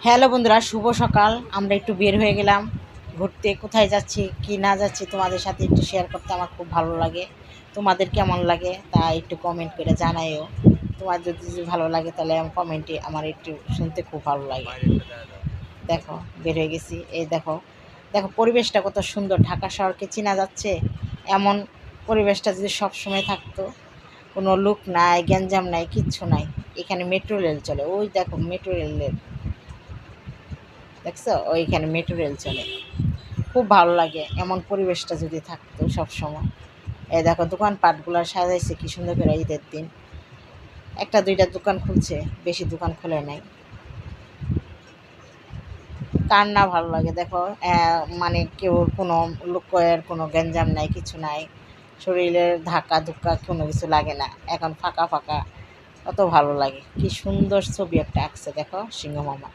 Hello বন্ধুরা, শুভ সকাল। আমরা একটু বের হয়ে গেলাম ঘুরতে। কোথায় যাচ্ছি কি না যাচ্ছি তোমাদের সাথে একটু শেয়ার করতে আমার খুব ভালো লাগে। তোমাদের কেমন লাগে তা একটু কমেন্ট করে জানাইও। তোমার যদি ভালো লাগে তাহলে কমেন্টে আমার একটু শুনতে খুব ভালো লাগে। দেখো, বের হয়ে গেছি। এই দেখো দেখো পরিবেশটা কত সুন্দর। ঢাকা শহরকে চেনা যাচ্ছে। এমন পরিবেশটা যদি সব সময় থাকতো, কোনো লুক নাই, গ্যাঞ্জাম নাই, কিচ্ছু নাই। এখানে মেট্রো রেল চলে। ওই দেখো মেট্রো রেলের, দেখছো ওইখানে মেট্রো রেল চলে। খুব ভালো লাগে এমন পরিবেশটা যদি থাকতো সব সময়। এই দেখো দোকানপাটগুলো সাজাইছে কি সুন্দর করে। ঈদের দিন একটা দুইটা দোকান খুলছে, বেশি দোকান খুলে নাই। কার না ভালো লাগে দেখো। মানে কেউ কোনো লোকের কোনো গ্যাঞ্জাম নাই, কিছু নাই। শরীরের ধাক্কা ধুক্কা কোনো কিছু লাগে না। এখন ফাঁকা ফাঁকা, কত ভালো লাগে। কি সুন্দর ছবি একটা আঁকছে দেখো সিংহ মামা।